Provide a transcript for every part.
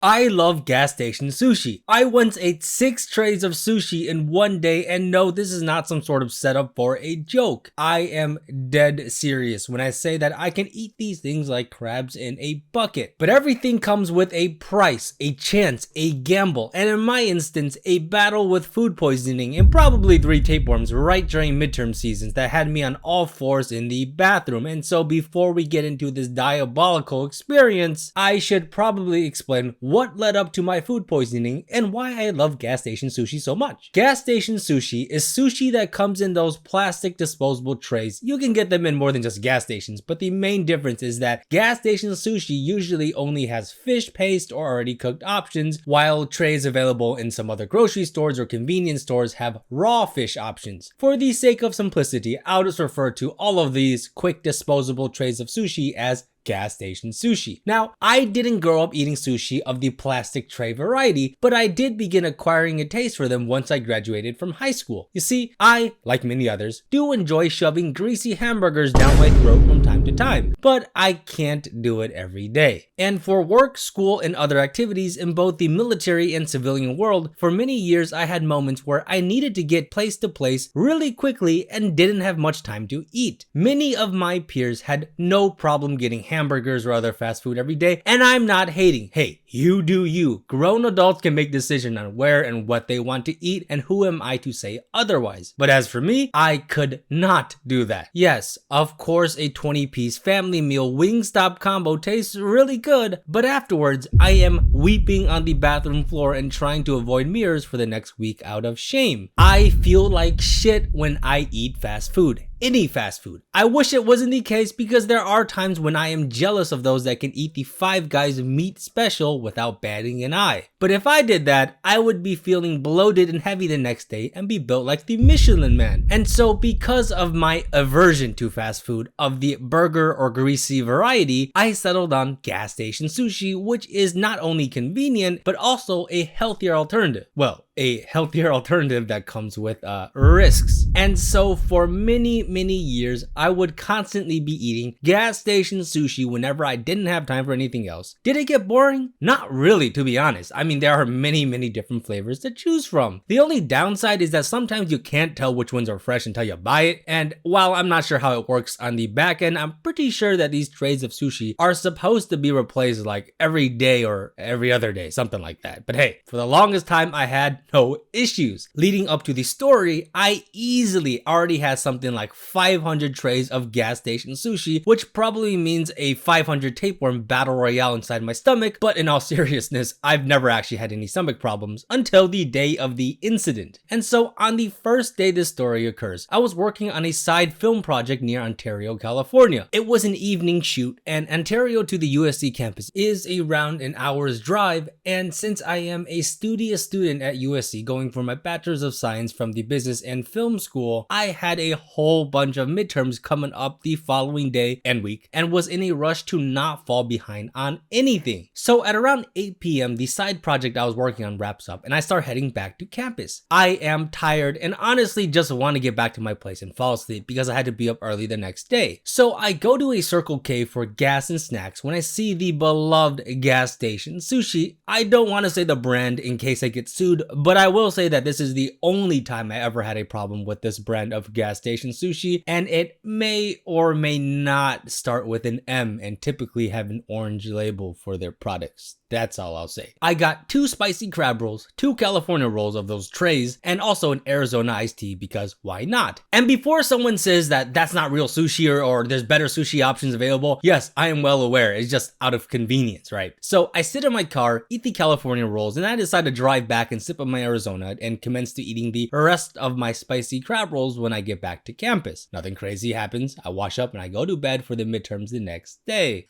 I love gas station sushi. I once ate 6 trays of sushi in one day, and no, this is not some sort of setup for a joke. I am dead serious when I say that I can eat these things like crabs in a bucket. But everything comes with a price, a chance, a gamble, and in my instance, a battle with food poisoning and probably 3 tapeworms right during midterm seasons that had me on all fours in the bathroom. And so before we get into this diabolical experience, I should probably explain what led up to my food poisoning and why I love gas station sushi so much. Gas station sushi is sushi that comes in those plastic disposable trays. You can get them in more than just gas stations, but the main difference is that gas station sushi usually only has fish paste or already cooked options, while trays available in some other grocery stores or convenience stores have raw fish options. For the sake of simplicity, I'll just refer to all of these quick disposable trays of sushi as gas station sushi. Now, I didn't grow up eating sushi of the plastic tray variety, but I did begin acquiring a taste for them once I graduated from high school. You see, I, like many others, do enjoy shoving greasy hamburgers down my throat from time to time, but I can't do it every day. And for work, school, and other activities in both the military and civilian world, for many years I had moments where I needed to get place to place really quickly and didn't have much time to eat. Many of my peers had no problem getting hamburgers or other fast food every day, and I'm not hating. Hey, you do you. Grown adults can make decisions on where and what they want to eat, and who am I to say otherwise? But as for me, I could not do that. Yes, of course a 20-piece family meal Wingstop combo tastes really good, but afterwards I am weeping on the bathroom floor and trying to avoid mirrors for the next week out of shame. I feel like shit when I eat fast food. Any fast food. I wish it wasn't the case because there are times when I am jealous of those that can eat the Five Guys meat special without batting an eye. But if I did that, I would be feeling bloated and heavy the next day and be built like the Michelin Man. And so because of my aversion to fast food of the burger or greasy variety, I settled on gas station sushi, which is not only convenient, but also a healthier alternative. Well, a healthier alternative that comes with risks. And so for many years, I would constantly be eating gas station sushi whenever I didn't have time for anything else. Did it get boring? Not really, to be honest. I mean, there are many different flavors to choose from. The only downside is that sometimes you can't tell which ones are fresh until you buy it. And while I'm not sure how it works on the back end, I'm pretty sure that these trays of sushi are supposed to be replaced like every day or every other day, something like that. But hey, for the longest time, I had no issues. Leading up to the story, I easily already had something like 500 trays of gas station sushi, which probably means a 500 tapeworm battle royale inside my stomach, but in all seriousness, I've never actually had any stomach problems until the day of the incident. And so on the first day this story occurs, I was working on a side film project near Ontario, California. It was an evening shoot, and Ontario to the USC campus is around an hour's drive, and since I am a studious student at USC going for my Bachelor's of Science from the Business and Film School, I had a whole bunch of midterms coming up the following day and week and was in a rush to not fall behind on anything. So at around 8 p.m. the side project I was working on wraps up and I start heading back to campus. I am tired and honestly just want to get back to my place and fall asleep because I had to be up early the next day. So I go to a Circle K for gas and snacks when I see the beloved gas station sushi. I don't want to say the brand in case I get sued, but I will say that this is the only time I ever had a problem with this brand of gas station sushi, and it may or may not start with an M and typically have an orange label for their products. That's all I'll say. I got 2 spicy crab rolls, 2 California rolls of those trays, and also an Arizona iced tea because why not? And before someone says that that's not real sushi or there's better sushi options available, yes, I am well aware. It's just out of convenience, right? So I sit in my car, eat the California rolls, and I decide to drive back and sip on my Arizona and commence to eating the rest of my spicy crab rolls when I get back to campus. Nothing crazy happens. I wash up and I go to bed for the midterms the next day.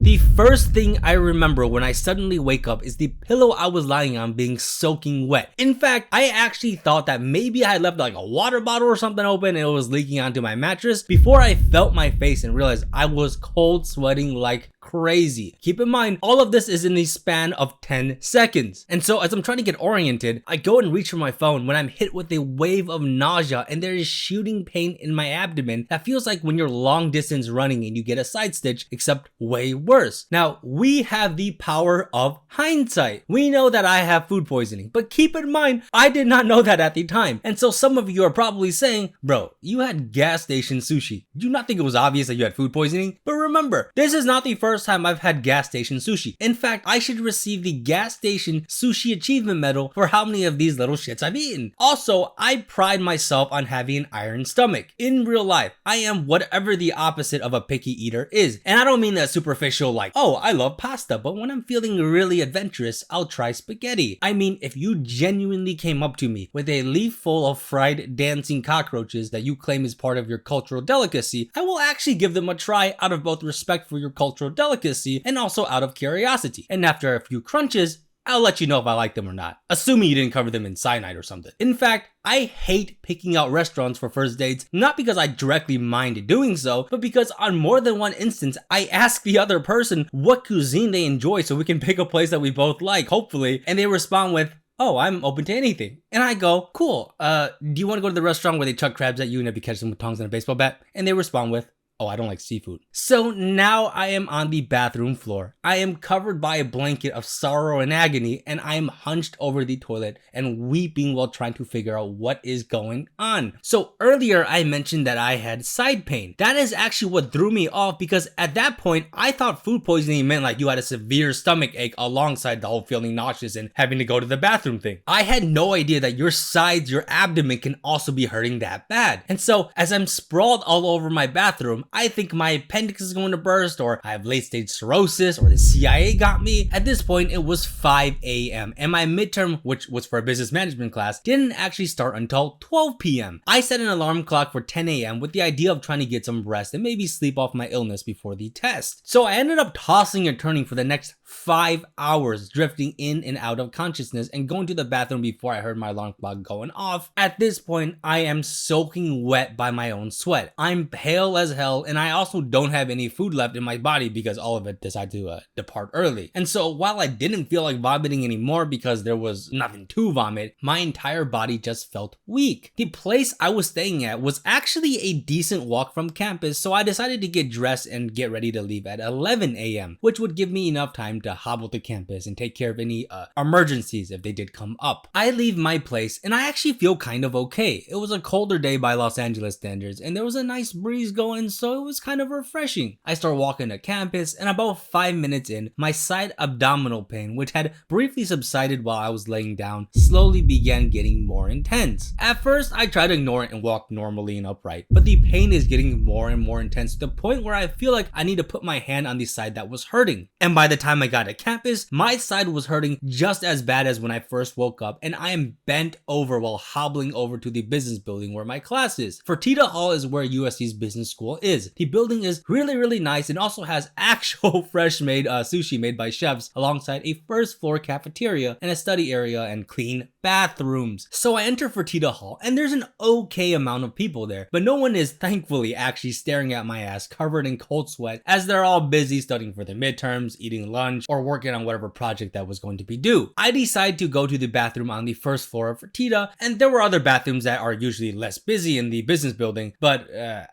The first thing I remember when I suddenly wake up is the pillow I was lying on being soaking wet. In fact, I actually thought that maybe I had left like a water bottle or something open and it was leaking onto my mattress before I felt my face and realized I was cold sweating like crazy. Keep in mind, all of this is in the span of 10 seconds. And so as I'm trying to get oriented, I go and reach for my phone when I'm hit with a wave of nausea and there is shooting pain in my abdomen that feels like when you're long distance running and you get a side stitch, except way worse. Now, we have the power of hindsight. We know that I have food poisoning, but keep in mind, I did not know that at the time. And so some of you are probably saying, bro, you had gas station sushi. Do you not think it was obvious that you had food poisoning? But remember, this is not the first time I've had gas station sushi. In fact, I should receive the gas station sushi achievement medal for how many of these little shits I've eaten. Also, I pride myself on having an iron stomach. In real life, I am whatever the opposite of a picky eater is. And I don't mean that superficial like, oh, I love pasta, but when I'm feeling really adventurous, I'll try spaghetti. I mean, if you genuinely came up to me with a leaf full of fried dancing cockroaches that you claim is part of your cultural delicacy, I will actually give them a try out of both respect for your cultural delicacy and also out of curiosity. And after a few crunches, I'll let you know if I like them or not, assuming you didn't cover them in cyanide or something. In fact, I hate picking out restaurants for first dates, not because I directly mind doing so, but because on more than one instance, I ask the other person what cuisine they enjoy so we can pick a place that we both like, hopefully, and they respond with, oh, I'm open to anything. And I go, cool, do you want to go to the restaurant where they chuck crabs at you and maybe catch them with tongs and a baseball bat? And they respond with, oh, I don't like seafood. So now I am on the bathroom floor. I am covered by a blanket of sorrow and agony, and I am hunched over the toilet and weeping while trying to figure out what is going on. So earlier I mentioned that I had side pain. That is actually what threw me off, because at that point I thought food poisoning meant like you had a severe stomach ache alongside the whole feeling nauseous and having to go to the bathroom thing. I had no idea that your sides, your abdomen can also be hurting that bad. And so as I'm sprawled all over my bathroom, I think my appendix is going to burst, or I have late stage cirrhosis, or the CIA got me. At this point, it was 5 a.m. and my midterm, which was for a business management class, didn't actually start until 12 p.m. I set an alarm clock for 10 a.m. with the idea of trying to get some rest and maybe sleep off my illness before the test. So I ended up tossing and turning for the next 5 hours, drifting in and out of consciousness and going to the bathroom before I heard my alarm clock going off. At this point, I am soaking wet by my own sweat. I'm pale as hell, and I also don't have any food left in my body because all of it decided to depart early. And so while I didn't feel like vomiting anymore because there was nothing to vomit, my entire body just felt weak. The place I was staying at was actually a decent walk from campus, so I decided to get dressed and get ready to leave at 11 a.m., which would give me enough time to hobble to campus and take care of any emergencies if they did come up. I leave my place and I actually feel kind of okay. It was a colder day by Los Angeles standards and there was a nice breeze going, so it was kind of refreshing. I start walking to campus and about 5 minutes in, my side abdominal pain, which had briefly subsided while I was laying down, slowly began getting more intense. At first, I tried to ignore it and walk normally and upright, but the pain is getting more and more intense to the point where I feel like I need to put my hand on the side that was hurting. And by the time I got to campus, my side was hurting just as bad as when I first woke up, and I am bent over while hobbling over to the business building where my class is. Fertitta Hall is where USC's business school is. The building is really nice and also has actual fresh made sushi made by chefs alongside a first floor cafeteria and a study area and clean bathrooms. So I enter Fertitta Hall and there's an okay amount of people there, but no one is thankfully actually staring at my ass covered in cold sweat as they're all busy studying for their midterms, eating lunch, or working on whatever project that was going to be due. I decided to go to the bathroom on the first floor of Fertitta, and there were other bathrooms that are usually less busy in the business building, but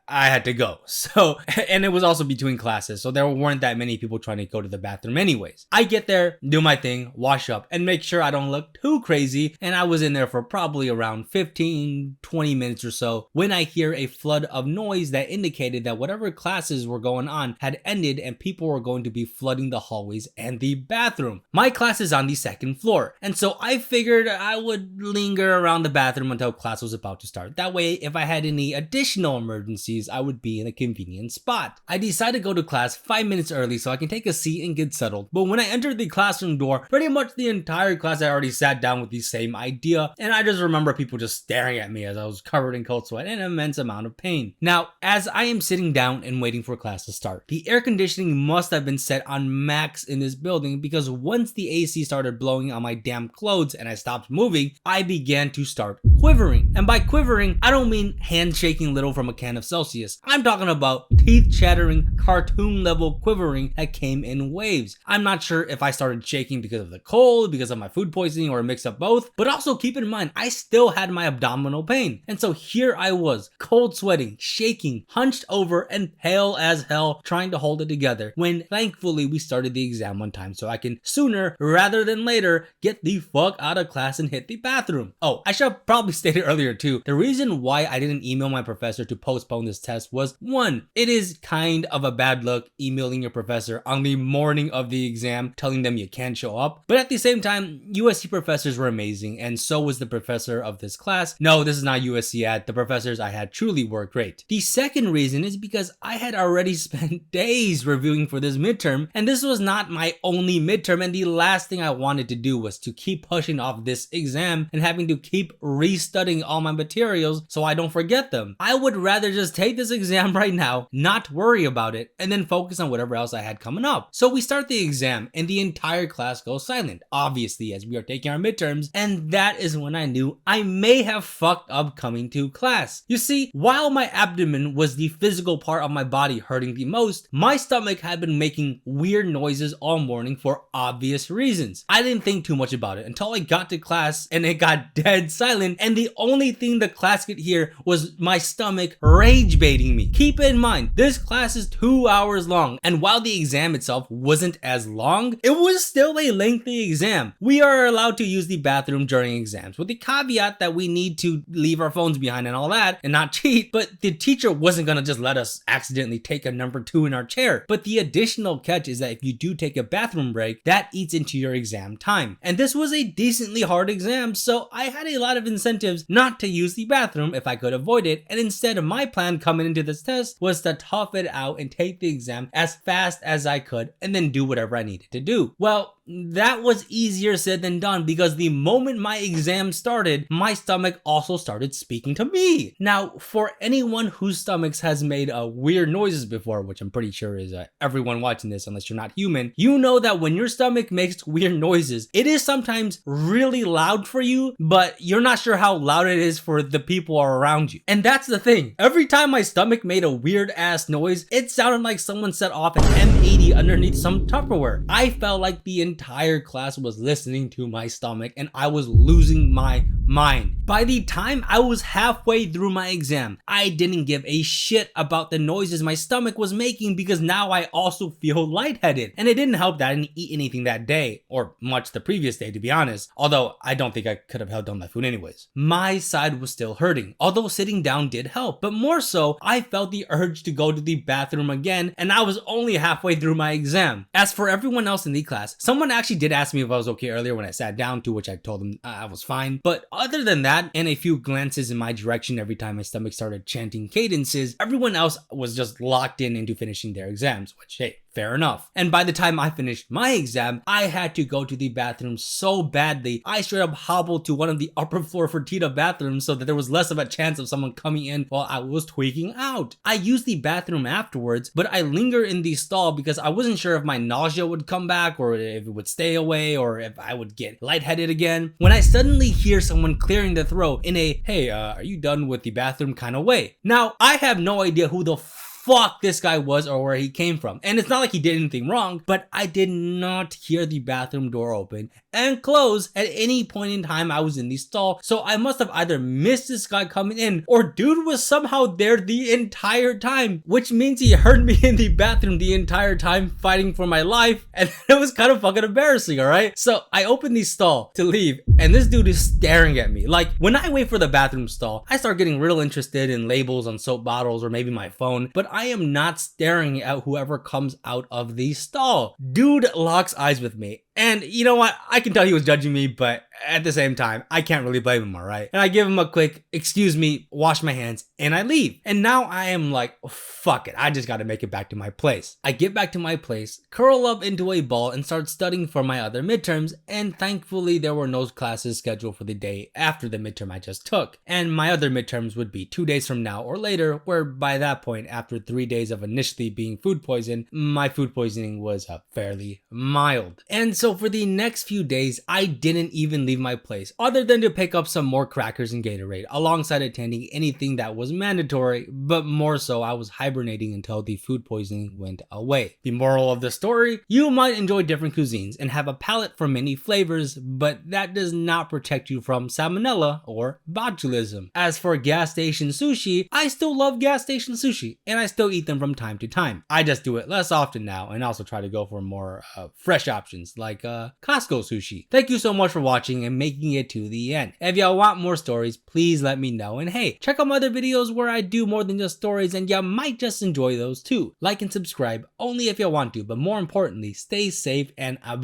I had to go. So, and it was also between classes, so there weren't that many people trying to go to the bathroom anyways. I get there, do my thing, wash up, and make sure I don't look too crazy, and I was in there for probably around 15-20 minutes or so when I hear a flood of noise that indicated that whatever classes were going on had ended and people were going to be flooding the hallways and the bathroom. My class is on the second floor, and so I figured I would linger around the bathroom until class was about to start. That way, if I had any additional emergencies, I would be in a convenient spot. I decided to go to class 5 minutes early so I can take a seat and get settled, but when I entered the classroom door, pretty much the entire class had already sat down with the same idea, and I just remember people just staring at me as I was covered in cold sweat and an immense amount of pain. Now, as I am sitting down and waiting for class to start, the air conditioning must have been set on max in this building because once the AC started blowing on my damn clothes and I stopped moving, I began to start quivering. And by quivering, I don't mean hand shaking little from a can of Celsius. I'm talking about teeth chattering, cartoon level quivering that came in waves. I'm not sure if I started shaking because of the cold, because of my food poisoning, or a mix of both, but also keep in mind, I still had my abdominal pain. And so here I was, cold sweating, shaking, hunched over, and pale as hell, trying to hold it together, when thankfully we started the exam on time so I can sooner rather than later get the fuck out of class and hit the bathroom. Oh, I should have probably stated earlier too, the reason why I didn't email my professor to postpone this test was, one, it is kind of a bad look emailing your professor on the morning of the exam telling them you can't show up, but at the same time, USC professors were amazing, and so was the professor of this class. No, this is not USC ad. The professors I had truly were great. The second reason is because I had already spent days reviewing for this midterm, and this was not my only midterm, and the last thing I wanted to do was to keep pushing off this exam and having to keep restudying all my materials so I don't forget them. I would rather just take this exam right now, not worry about it, and then focus on whatever else I had coming up. So we start the exam and the entire class goes silent, obviously, as we are taking our midterms, and that is when I knew I may have fucked up coming to class. You see, while my abdomen was the physical part of my body hurting the most, my stomach had been making weird noises all morning for obvious reasons. I didn't think too much about it until I got to class and it got dead silent, and the only thing the class could hear was my stomach rage baiting me. Keep in mind, this class is 2 hours long, and while the exam itself wasn't as long, it was still a lengthy exam. We are allowed to use the bathroom during exams, with the caveat that we need to leave our phones behind and all that and not cheat, but the teacher wasn't gonna just let us accidentally take a number 2 in our chair. But the additional catch is that if you do take a bathroom break, that eats into your exam time. And this was a decently hard exam, so I had a lot of incentives not to use the bathroom if I could avoid it, and instead my plan coming into this test was to tough it out and take the exam as fast as I could and then do whatever I needed to do. Well, that was easier said than done, because the moment my exam started, my stomach also started speaking to me. Now, for anyone whose stomachs has made weird noises before, which I'm pretty sure is everyone watching this unless you're not human, you know that when your stomach makes weird noises, it is sometimes really loud for you, but you're not sure how loud it is for the people around you. And that's the thing. Every time my stomach made a weird ass noise, it sounded like someone set off an M80 underneath some Tupperware. I felt like the entire class was listening to my stomach and I was losing my mind. By the time I was halfway through my exam, I didn't give a shit about the noises my stomach was making, because now I also feel lightheaded. And it didn't help that I didn't eat anything that day, or much the previous day to be honest, although I don't think I could have held down my food anyways. My side was still hurting, although sitting down did help, but more so, I felt the urge to go to the bathroom again, and I was only halfway through my exam. As for everyone else in the class, someone actually did ask me if I was okay earlier when I sat down, to which I told them I was fine, but other than that, and a few glances in my direction every time my stomach started chanting cadences, everyone else was just locked in into finishing their exams, which, hey, fair enough. And by the time I finished my exam, I had to go to the bathroom so badly, I straight up hobbled to one of the upper floor Fertitta bathrooms so that there was less of a chance of someone coming in while I was tweaking out. I used the bathroom afterwards, but I lingered in the stall because I wasn't sure if my nausea would come back, or if it would stay away, or if I would get lightheaded again, when I suddenly hear someone clearing the throat in a, hey, are you done with the bathroom kind of way. Now, I have no idea who the fuck this guy was or where he came from. And it's not like he did anything wrong, but I did not hear the bathroom door open and close at any point in time I was in the stall. So I must have either missed this guy coming in, or dude was somehow there the entire time, which means he heard me in the bathroom the entire time fighting for my life. And it was kind of fucking embarrassing, alright? So I opened the stall to leave, and this dude is staring at me. Like, when I wait for the bathroom stall, I start getting real interested in labels on soap bottles or maybe my phone, but I am not staring at whoever comes out of the stall. Dude locks eyes with me. And you know what? I can tell he was judging me, but at the same time, I can't really blame him, alright? And I give him a quick, excuse me, wash my hands, and I leave. And now I am like, fuck it, I just gotta make it back to my place. I get back to my place, curl up into a ball, and start studying for my other midterms, and thankfully there were no classes scheduled for the day after the midterm I just took. And my other midterms would be 2 days from now or later, where by that point, after 3 days of initially being food poisoned, my food poisoning was fairly mild. And so So for the next few days, I didn't even leave my place other than to pick up some more crackers and Gatorade alongside attending anything that was mandatory, but more so I was hibernating until the food poisoning went away. The moral of the story, you might enjoy different cuisines and have a palate for many flavors, but that does not protect you from salmonella or botulism. As for gas station sushi, I still love gas station sushi and I still eat them from time to time. I just do it less often now and also try to go for more fresh options like Costco sushi. Thank you so much for watching and making it to the end. If y'all want more stories, please let me know, and hey, check out my other videos where I do more than just stories and y'all might just enjoy those too. Like and subscribe only if y'all want to, but more importantly, stay safe and bye.